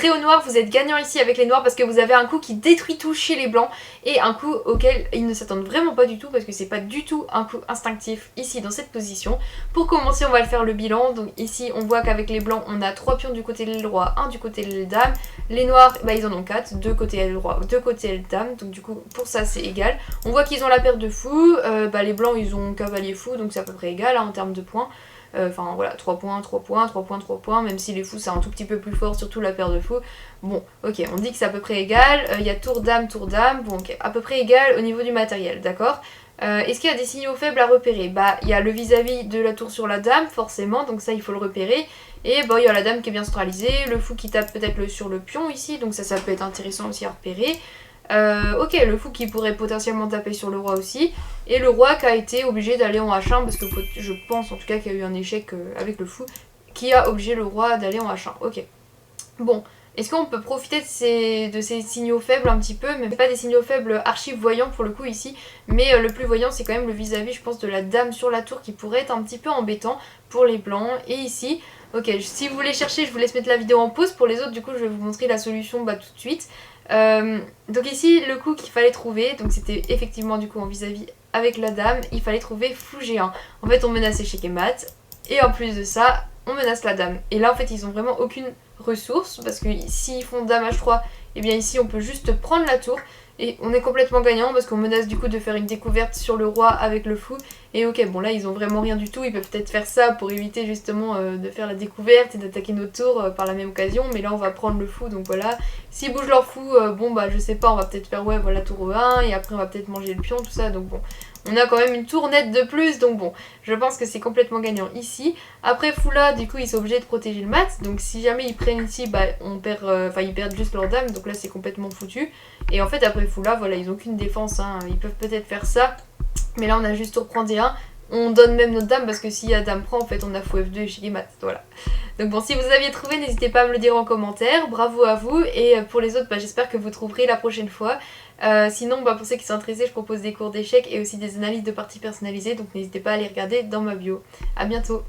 très au noir, vous êtes gagnant ici avec les noirs parce que vous avez un coup qui détruit tout chez les blancs et un coup auquel ils ne s'attendent vraiment pas du tout parce que c'est pas du tout un coup instinctif ici dans cette position. Pour commencer, on va le faire le bilan. Donc ici, on voit qu'avec les blancs, on a 3 pions du côté de l'aile roi, 1 du côté de l'aile dame. Les noirs, bah, ils en ont 4, 2 côté aile roi, 2 côté aile dame. Donc du coup, pour ça, c'est égal. On voit qu'ils ont la paire de fous. Les blancs, ils ont cavalier fou, donc c'est à peu près égal en termes de points. Enfin voilà, 3 points, 3 points, 3 points, 3 points, même si les fous c'est un tout petit peu plus fort, surtout la paire de fous. Bon, ok, on dit que c'est à peu près égal. Il y a tour dame, bon, ok, à peu près égal au niveau du matériel, d'accord. Est-ce qu'il y a des signaux faibles à repérer? Bah, il y a le vis-à-vis de la tour sur la dame, forcément, donc ça il faut le repérer. Et bon, il y a la dame qui est bien centralisée, le fou qui tape peut-être sur le pion ici, donc ça peut être intéressant aussi à repérer. Ok, le fou qui pourrait potentiellement taper sur le roi aussi. Et le roi qui a été obligé d'aller en H1 parce que je pense en tout cas qu'il y a eu un échec avec le fou qui a obligé le roi d'aller en H1. Ok. Bon, est-ce qu'on peut profiter de ces signaux faibles un petit peu? Mais pas des signaux faibles archi voyants pour le coup ici. Mais le plus voyant c'est quand même le vis-à-vis je pense de la dame sur la tour qui pourrait être un petit peu embêtant pour les blancs. Et ici, ok, si vous voulez chercher je vous laisse mettre la vidéo en pause. Pour les autres du coup je vais vous montrer la solution tout de suite. Donc ici le coup qu'il fallait trouver, donc c'était effectivement du coup en vis-à-vis avec la dame, il fallait trouver fou G1. En fait on menace échec et mat, et en plus de ça on menace la dame. Et là en fait ils ont vraiment aucune ressource, parce que s'ils font dame H3, et bien ici on peut juste prendre la tour, et on est complètement gagnant parce qu'on menace du coup de faire une découverte sur le roi avec le fou. Et ok, bon là ils ont vraiment rien du tout, ils peuvent peut-être faire ça pour éviter justement de faire la découverte et d'attaquer nos tours par la même occasion. Mais là on va prendre le fou, donc voilà. S'ils bougent leur fou, bon bah je sais pas, on va peut-être faire ouais voilà tour E1 et après on va peut-être manger le pion, tout ça. Donc bon, on a quand même une tour nette de plus, donc bon, je pense que c'est complètement gagnant ici. Après fou là, du coup ils sont obligés de protéger le mat, donc si jamais ils prennent ici, bah on perd, ils perdent juste leur dame, donc là c'est complètement foutu. Et en fait après fou là, voilà, ils ont qu'une défense, hein. Ils peuvent peut-être faire ça, mais là on a juste tour prend D1. On donne même notre dame parce que si la dame prend, en fait on a fou F2 et chez mat, voilà. Donc bon, si vous aviez trouvé, n'hésitez pas à me le dire en commentaire, bravo à vous. Et pour les autres, bah, j'espère que vous trouverez la prochaine fois. Sinon, bah, pour ceux qui sont intéressés, je propose des cours d'échecs et aussi des analyses de parties personnalisées, donc n'hésitez pas à les regarder dans ma bio. A bientôt.